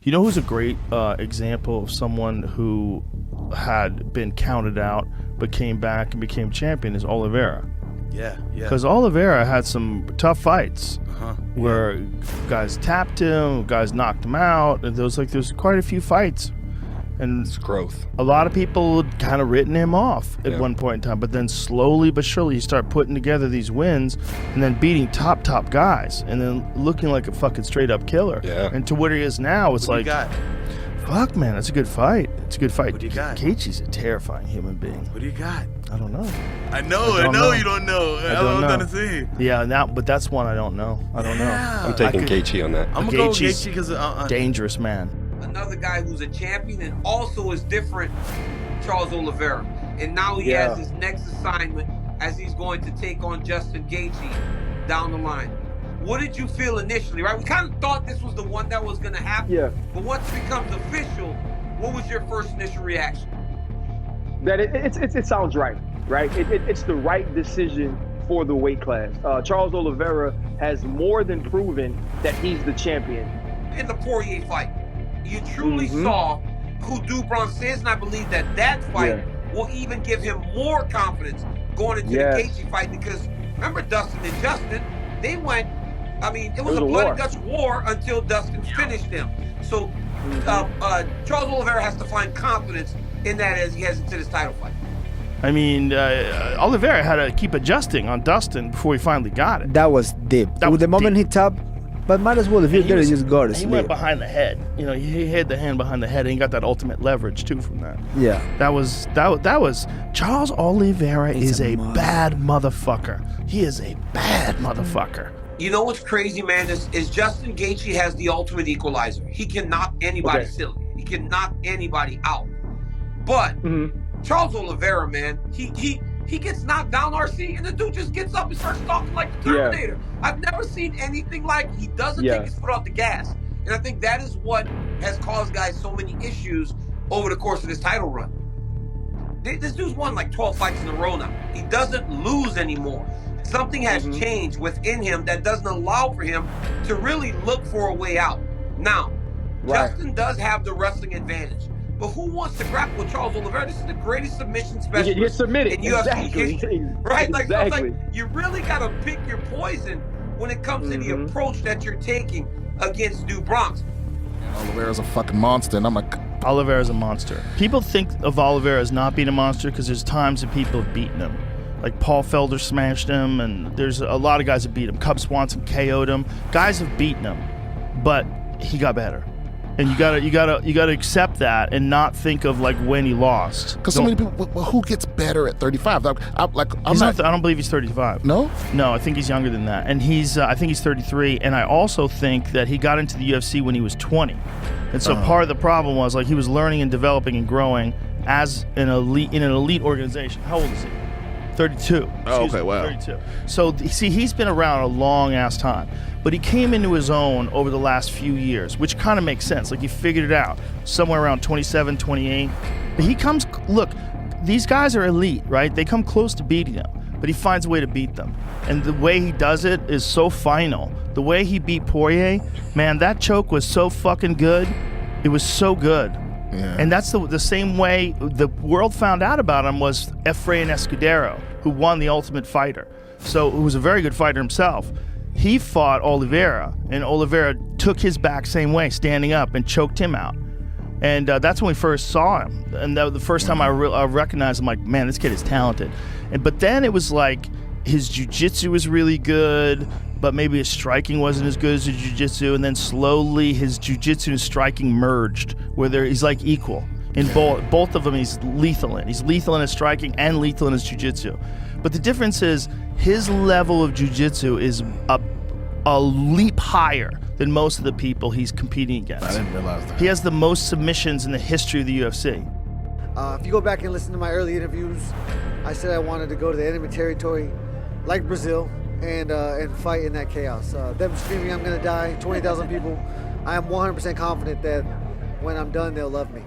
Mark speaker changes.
Speaker 1: You know who's a great example of someone who had been counted out but came back and became champion is Oliveira.
Speaker 2: Yeah.
Speaker 1: Because Oliveira had some tough fights where guys tapped him, guys knocked him out, and there's quite a few fights. And
Speaker 3: it's growth.
Speaker 1: A lot of people had kind of written him off at one point in time, but then slowly but surely you start putting together these wins and then beating top guys and then looking like a fucking straight up killer.
Speaker 3: Yeah.
Speaker 1: And to what he is now, it's
Speaker 2: What do you
Speaker 1: like,
Speaker 2: got?
Speaker 1: fuck, man, that's a good fight. It's a good fight.
Speaker 2: What do you got?
Speaker 1: Gaethje's a terrifying human being.
Speaker 2: What do you got?
Speaker 1: I don't know.
Speaker 2: I know you don't know.
Speaker 1: I don't know.
Speaker 2: I'm gonna see.
Speaker 1: Yeah, but that's one I don't know. I don't know.
Speaker 3: I'm taking Gaethje on that.
Speaker 2: I'm gonna go
Speaker 1: Gaethje's
Speaker 2: Gaethje because
Speaker 1: dangerous man.
Speaker 4: Another guy who's a champion and also is different, Charles Oliveira. And now he has his next assignment as he's going to take on Justin Gaethje down the line. What did you feel initially, right? We kind of thought this was the one that was going to happen.
Speaker 5: Yeah.
Speaker 4: But once it becomes official, what was your first initial reaction?
Speaker 5: That it sounds right? It's the right decision for the weight class. Charles Oliveira has more than proven that he's the champion.
Speaker 4: In the Poirier fight, you truly saw who Dubronx is, and I believe that fight will even give him more confidence going into the Gaethje fight, because remember Dustin and Justin, they went, it was a blood and guts war until Dustin finished them. So Charles Oliveira has to find confidence in that as he heads into this title fight.
Speaker 1: Oliveira had to keep adjusting on Dustin before he finally got it.
Speaker 6: That was deep. The moment he tapped, but might as well if you're there, you just go to sleep.
Speaker 1: He went behind the head. He hit the hand behind the head, and he got that ultimate leverage too from that.
Speaker 6: Yeah.
Speaker 1: That was Charles Oliveira is a bad motherfucker. He is a bad motherfucker.
Speaker 4: You know what's crazy, man, is Justin Gaethje has the ultimate equalizer. He can knock anybody silly. He can knock anybody out. But Charles Oliveira, man, he gets knocked down, RC, and the dude just gets up and starts talking like the Terminator. I've never seen anything like it. He doesn't take his foot off the gas. And I think that is what has caused guys so many issues over the course of this title run. This dude's won like 12 fights in a row now. He doesn't lose anymore. Something has changed within him that doesn't allow for him to really look for a way out. Now, Justin does have the wrestling advantage. But who wants to grapple with Charles Oliveira? This is the greatest submission specialist
Speaker 5: You're submitted.
Speaker 4: in UFC history. Right?
Speaker 5: Exactly.
Speaker 4: You really got to pick your poison when it comes to the approach that you're taking against Dubronx.
Speaker 7: Oliveira's a fucking monster, and I'm like...
Speaker 1: Oliveira's a monster. People think of Oliveira as not being a monster because there's times that people have beaten him. Like Paul Felder smashed him, and there's a lot of guys that beat him. Cub Swanson KO'd him. Guys have beaten him, but he got better. And you gotta accept that and not think of like when he lost.
Speaker 7: Because so many people, well, who gets better at 35? I
Speaker 1: don't believe he's 35.
Speaker 7: No?
Speaker 1: No, I think he's younger than that. And I think he's 33. And I also think that he got into the UFC when he was 20. And so part of the problem was like he was learning and developing and growing as in an elite organization. How old is he? 32.
Speaker 7: Oh, okay, wow.
Speaker 1: 32. So, see, he's been around a long-ass time. But he came into his own over the last few years, which kind of makes sense. Like, he figured it out somewhere around 27, 28. But look, these guys are elite, right? They come close to beating him, but he finds a way to beat them. And the way he does it is so final. The way he beat Poirier, man, that choke was so fucking good. It was so good.
Speaker 7: Yeah.
Speaker 1: And that's the same way the world found out about him was Efrain Escudero, who won the Ultimate Fighter. So, who was a very good fighter himself. He fought Oliveira, and Oliveira took his back same way, standing up, and choked him out. And that's when we first saw him. And that was the first time I recognized him, like, man, this kid is talented. But then it was like his jiu-jitsu was really good, but maybe his striking wasn't as good as his jiu-jitsu, and then slowly his jiu-jitsu and striking merged, where he's like equal. In both of them, he's lethal in. He's lethal in his striking and lethal in his jiu-jitsu. But the difference is his level of jiu-jitsu is a leap higher than most of the people he's competing against.
Speaker 7: I didn't realize that.
Speaker 1: He has the most submissions in the history of the UFC.
Speaker 8: If you go back and listen to my early interviews, I said I wanted to go to the enemy territory like Brazil and fight in that chaos. Them screaming, I'm going to die, 20,000 people. I am 100% confident that when I'm done, they'll love me.